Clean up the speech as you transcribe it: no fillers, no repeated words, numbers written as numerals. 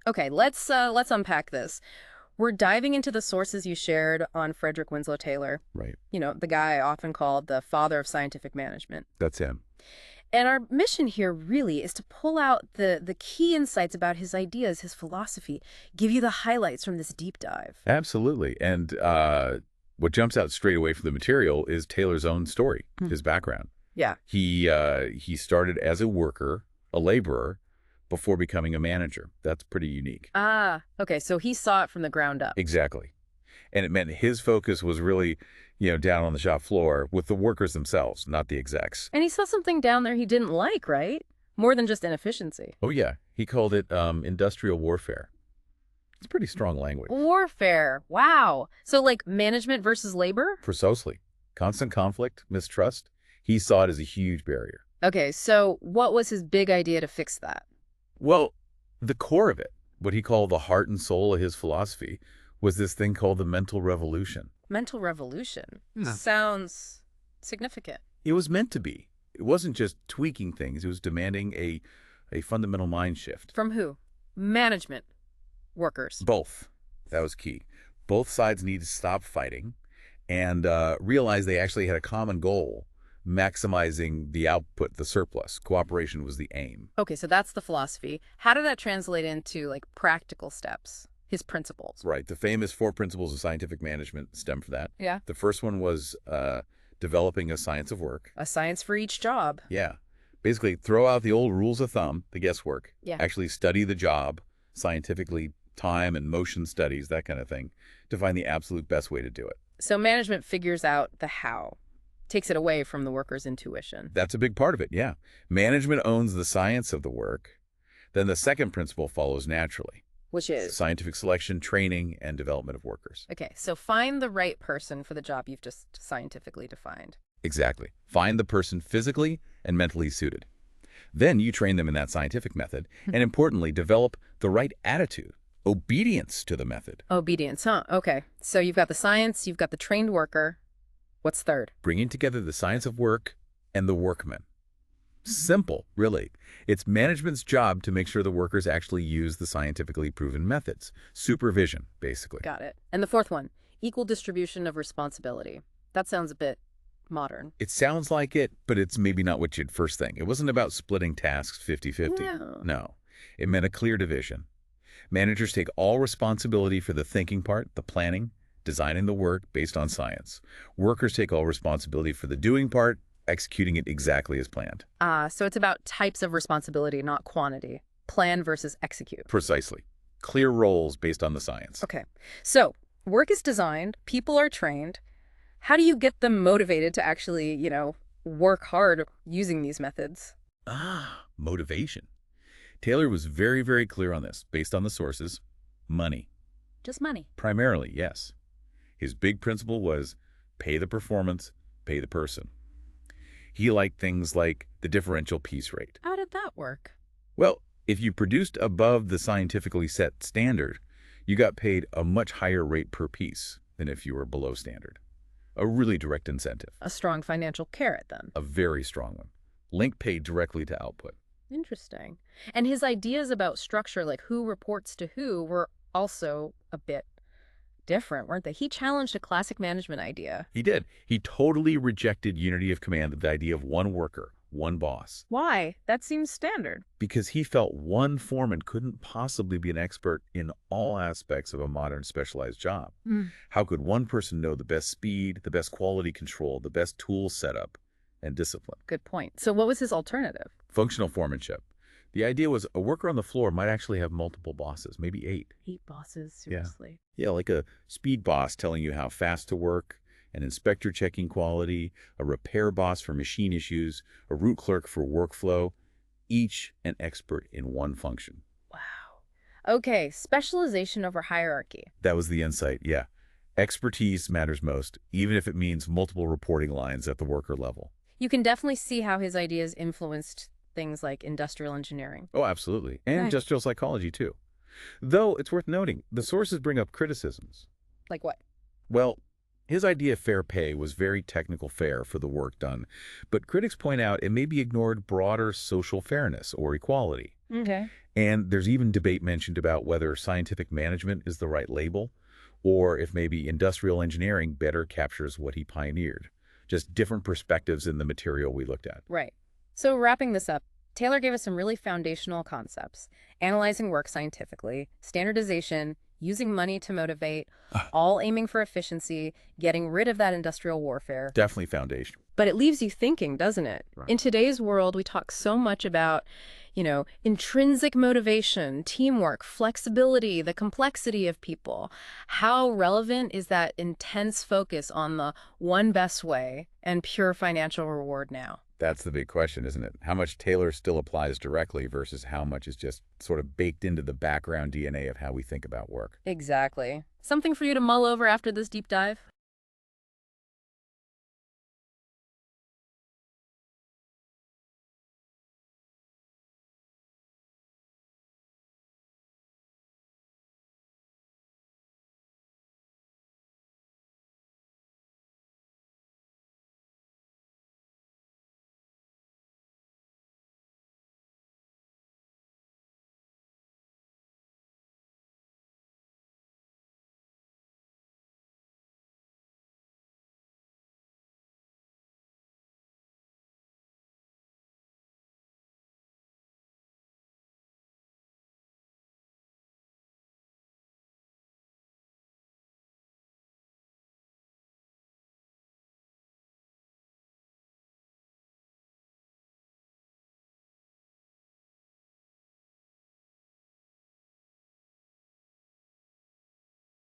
Okay, let's unpack this. We're diving into the sources you shared on Frederick Winslow Taylor, Right. the guy often called the father of scientific management. That's him. And our mission here really is to pull out the key insights about his ideas, his philosophy, give you the highlights from this deep dive. Absolutely. And what jumps out straight away from the material is Taylor's own story, his background. Yeah. He started as a worker, a laborer, before becoming a manager. That's pretty unique. Ah, okay, so he saw it from the ground up. Exactly. And it meant his focus was really, down on the shop floor with the workers themselves, not the execs. And he saw something down there he didn't like, right? More than just inefficiency. Oh, yeah. He called it industrial warfare. It's pretty strong language. Warfare. Wow. So like management versus labor? Precisely. Constant conflict, mistrust. He saw it as a huge barrier. Okay, so what was his big idea to fix that? Well, the core of it, what he called the heart and soul of his philosophy, was this thing called the mental revolution. Mental revolution. No. Sounds significant. It was meant to be. It wasn't just tweaking things. It was demanding a fundamental mind shift. From who? Management. Workers. Both. That was key. Both sides needed to stop fighting and realize they actually had a common goal, maximizing the output, the surplus. Cooperation was the aim. Okay, so that's the philosophy. How did that translate into like practical steps? His principles. Right. The famous 4 principles of scientific management stem from that. Yeah. The first one was developing a science of work. A science for each job. Yeah. Basically, throw out the old rules of thumb, the guesswork. Yeah. Actually study the job scientifically, time and motion studies, that kind of thing, to find the absolute best way to do it. So management figures out the how, takes it away from the worker's intuition. That's a big part of it, yeah. Management owns the science of the work. Then the second principle follows naturally. Which is? Scientific selection, training, and development of workers. Okay, so find the right person for the job you've just scientifically defined. Exactly. Find the person physically and mentally suited. Then you train them in that scientific method, and importantly, develop the right attitude, obedience to the method. Obedience, huh? Okay. So you've got the science, you've got the trained worker. What's third? Bringing together the science of work and the workman. Simple, really. It's management's job to make sure the workers actually use the scientifically proven methods. Supervision, basically. Got it. And the fourth one, equal distribution of responsibility. That sounds a bit modern. It sounds like it, but it's maybe not what you'd first think. It wasn't about splitting tasks 50-50. No. No. It meant a clear division. Managers take all responsibility for the thinking part, the planning, designing the work based on science. Workers take all responsibility for the doing part, executing it exactly as planned. So it's about types of responsibility, not quantity. Plan versus execute. Precisely. Clear roles based on the science. Okay. So work is designed, people are trained. How do you get them motivated to actually, work hard using these methods? Motivation. Taylor was very, very clear on this, based on the sources. Money. Just money. Primarily, yes. His big principle was pay the performance, pay the person. He liked things like the differential piece rate. How did that work? Well, if you produced above the scientifically set standard, you got paid a much higher rate per piece than if you were below standard. A really direct incentive. A strong financial carrot, then. A very strong one. Link paid directly to output. Interesting. And his ideas about structure, like who reports to who, were also a bit different, weren't they? He challenged a classic management idea. He did. He totally rejected unity of command, the idea of one worker, one boss. Why? That seems standard. Because he felt one foreman couldn't possibly be an expert in all aspects of a modern specialized job. How could one person know the best speed, the best quality control, the best tool setup, and discipline? Good point. So what was his alternative? Functional foremanship. The idea was a worker on the floor might actually have multiple bosses, maybe 8. 8 bosses, seriously. Yeah, like a speed boss telling you how fast to work, an inspector checking quality, a repair boss for machine issues, a route clerk for workflow, each an expert in one function. Wow. Okay, specialization over hierarchy. That was the insight, yeah. Expertise matters most, even if it means multiple reporting lines at the worker level. You can definitely see how his ideas influenced things like industrial engineering. Oh, absolutely. And Right. industrial psychology, too. Though, it's worth noting, the sources bring up criticisms. Like what? Well, his idea of fair pay was very technical fair for the work done, but critics point out it maybe ignored broader social fairness or equality. Okay. And there's even debate mentioned about whether scientific management is the right label, or if maybe industrial engineering better captures what he pioneered. Just different perspectives in the material we looked at. Right. So wrapping this up, Taylor gave us some really foundational concepts: analyzing work scientifically, standardization, using money to motivate, all aiming for efficiency, getting rid of that industrial warfare. Definitely foundational. But it leaves you thinking, doesn't it? Right. In today's world, we talk so much about, intrinsic motivation, teamwork, flexibility, the complexity of people. How relevant is that intense focus on the one best way and pure financial reward now? That's the big question, isn't it? How much Taylor still applies directly versus how much is just sort of baked into the background DNA of how we think about work. Exactly. Something for you to mull over after this deep dive?